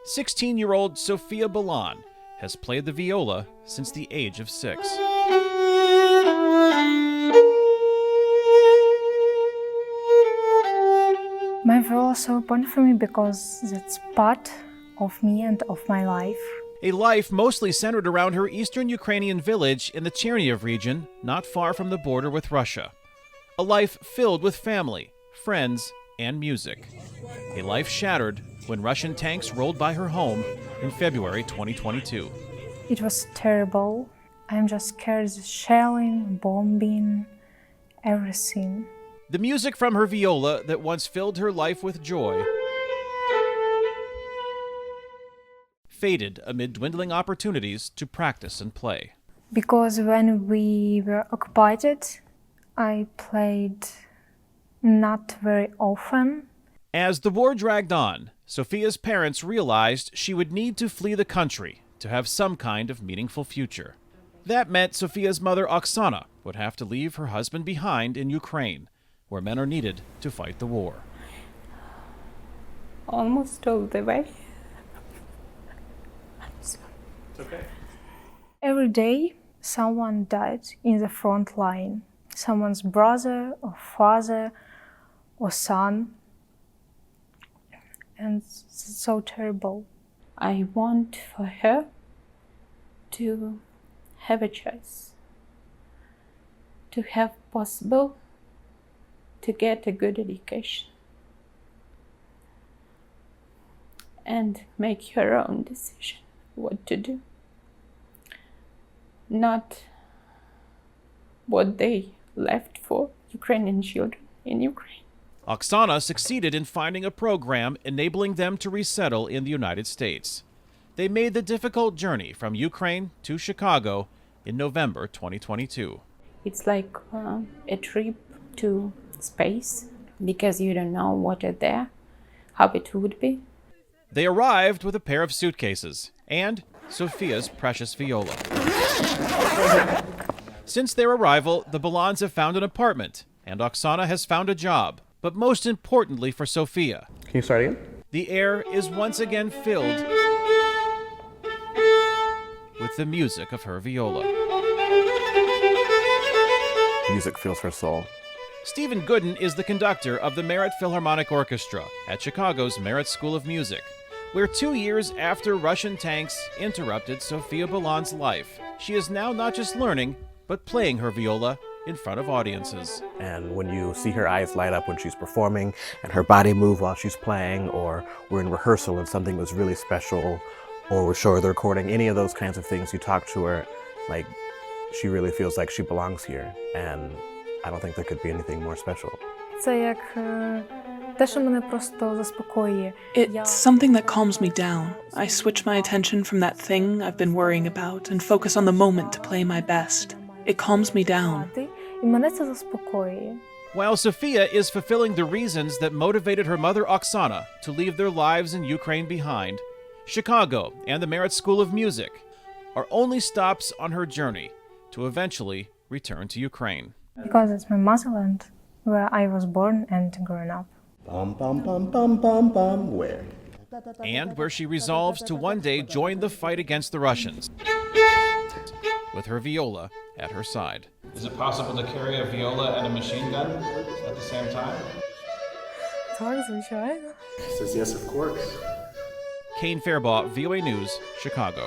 16-year-old Sofia Balan has played the viola since the age of 6. My viola is so important for me because that's part of me and of my life. A life mostly centered around her eastern Ukrainian village in the Chernihiv region, not far from the border with Russia. A life filled with family, friends, and music. A life shattered when Russian tanks rolled by her home in February 2022. It was terrible. I'm just scared of shelling, bombing, everything. The music from her viola that once filled her life with joy faded amid dwindling opportunities to practice and play. Because when we were occupied, I played not very often. As the war dragged on, Sofia's parents realized she would need to flee the country to have some kind of meaningful future. That meant Sofia's mother, Oksana, would have to leave her husband behind in Ukraine, where men are needed to fight the war. Almost all the way. It's okay. Every day, someone died in the front line. Someone's brother or father or son. And it's so terrible. I want for her to have a choice, to have possible to get a good education and make her own decision what to do, not what they left for Ukrainian children in Ukraine. Oksana succeeded in finding a program enabling them to resettle in the United States. They made the difficult journey from Ukraine to Chicago in November 2022. It's like a trip to space, because you don't know what is there, how it would be. They arrived with a pair of suitcases and Sofia's precious viola. Since their arrival, the Balans have found an apartment, and Oksana has found a job. But most importantly for Sofia, can you start again? The air is once again filled with the music of her viola. Music fills her soul. Stephen Gooden is the conductor of the Merit Philharmonic Orchestra at Chicago's Merit School of Music, where 2 years after Russian tanks interrupted Sofia Balan's life, she is now not just learning, but playing her viola in front of audiences. And when you see her eyes light up when she's performing and her body move while she's playing, or we're in rehearsal and something was really special, or we're sure the recording, any of those kinds of things, you talk to her, like, she really feels like she belongs here. And I don't think there could be anything more special. Це як те, що мене просто заспокоює. It's something that calms me down. I switch my attention from that thing I've been worrying about and focus on the moment to play my best. It calms me down. І мене це заспокоює. While Sofia is fulfilling the reasons that motivated her mother Oksana to leave their lives in Ukraine behind, Chicago and the Merit School of Music are only stops on her journey to eventually return to Ukraine. Because it's my motherland, where I was born and grown up. Bum, bum, bum, bum, bum, bum, where? And where she resolves to one day join the fight against the Russians, with her viola at her side. Is it possible to carry a viola and a machine gun at the same time? Так, звичайно. Says yes, of course. Kane Fairbaugh, VOA News, Chicago.